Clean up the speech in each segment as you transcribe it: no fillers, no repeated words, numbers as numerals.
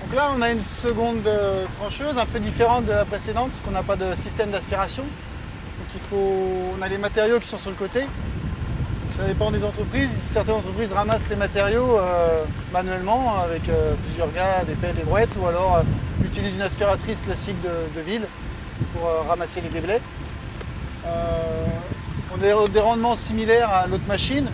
Donc là, on a une seconde trancheuse un peu différente de la précédente parce qu'on n'a pas de système d'aspiration. Donc on a les matériaux qui sont sur le côté. Ça dépend des entreprises. Certaines entreprises ramassent les matériaux manuellement avec plusieurs gars, des pelles, des brouettes, ou alors utilisent une aspiratrice classique de ville pour ramasser les déblais. On a des rendements similaires à l'autre machine.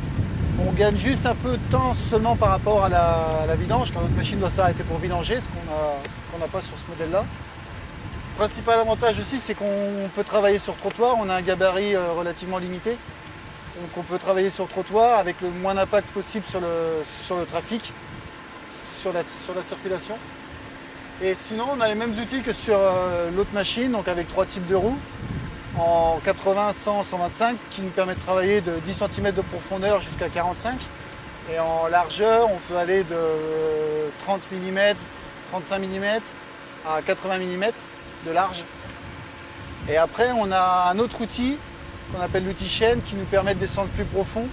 On gagne juste un peu de temps seulement par rapport à la vidange, quand notre machine doit s'arrêter pour vidanger, ce qu'on n'a pas sur ce modèle-là. Le principal avantage aussi, c'est qu'on peut travailler sur trottoir. On a un gabarit relativement limité. Donc on peut travailler sur trottoir avec le moins d'impact possible sur le trafic, sur la circulation. Et sinon, on a les mêmes outils que sur l'autre machine, donc avec 3 types de roues, en 80, 100, 125, qui nous permet de travailler de 10 cm de profondeur jusqu'à 45. Et en largeur, on peut aller de 30 mm, 35 mm à 80 mm de large. Et après, on a un autre outil qu'on appelle l'outil chaîne qui nous permet de descendre plus profond,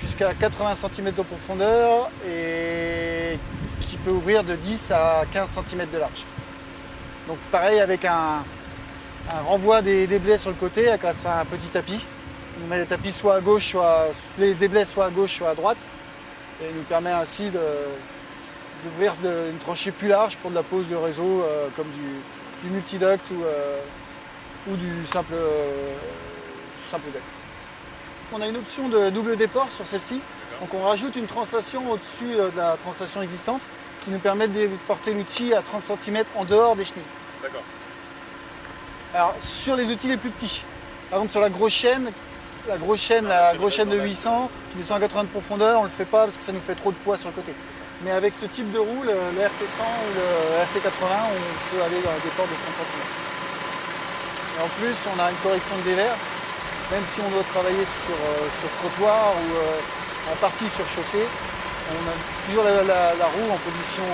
jusqu'à 80 cm de profondeur et qui peut ouvrir de 10 à 15 cm de large. Donc pareil avec un renvoi des déblais sur le côté grâce à un petit tapis. On met les tapis soit à gauche, les déblais soit à gauche, soit à droite. Et il nous permet ainsi d'ouvrir une tranchée plus large pour de la pose de réseau comme du multiduct ou du simple duct. On a une option de double déport sur celle-ci. Donc on rajoute une translation au-dessus de la translation existante qui nous permet de porter l'outil à 30 cm en dehors des chenilles. D'accord. Alors sur les outils les plus petits, par exemple sur la grosse chaîne de 800 qui descend à 80 de profondeur, on ne le fait pas parce que ça nous fait trop de poids sur le côté. Mais avec ce type de roue, le RT100 ou le RT80, on peut aller dans un déport de 30 cm. Et en plus, on a une correction de dévers, même si on doit travailler sur trottoir ou en partie sur chaussée, on a toujours la roue en position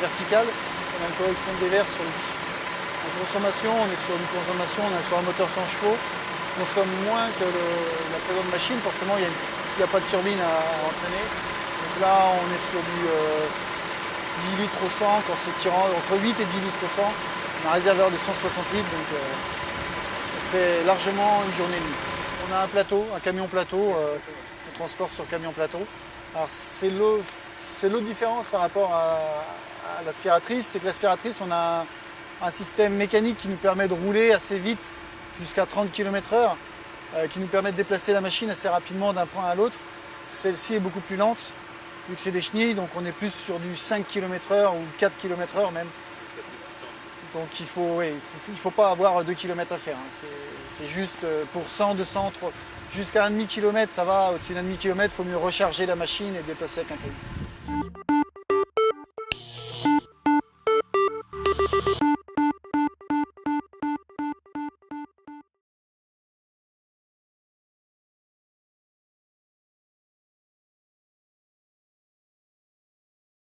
verticale, on a une correction de dévers sur l'outil. En consommation, on est sur un moteur 100 chevaux, on consomme moins que la précédente machine, forcément il n'y a pas de turbine à entraîner. Donc là on est sur du 10 litres au 100, quand c'est tirant entre 8 et 10 litres au 100. On a un réservoir de 160 litres, donc on fait largement une journée et demie. On a un plateau, un camion plateau, on transporte sur camion plateau. Alors c'est l'autre différence par rapport à l'aspiratrice, c'est que l'aspiratrice on a un système mécanique qui nous permet de rouler assez vite, jusqu'à 30 km/h, qui nous permet de déplacer la machine assez rapidement d'un point à l'autre. Celle-ci est beaucoup plus lente, vu que c'est des chenilles, donc on est plus sur du 5 km/h ou 4 km/h même. Donc il faut pas avoir 2 km à faire. Hein. C'est juste pour 100, 200, jusqu'à un demi kilomètre, ça va. Au-dessus d'un demi kilomètre, il faut mieux recharger la machine et déplacer avec un camion.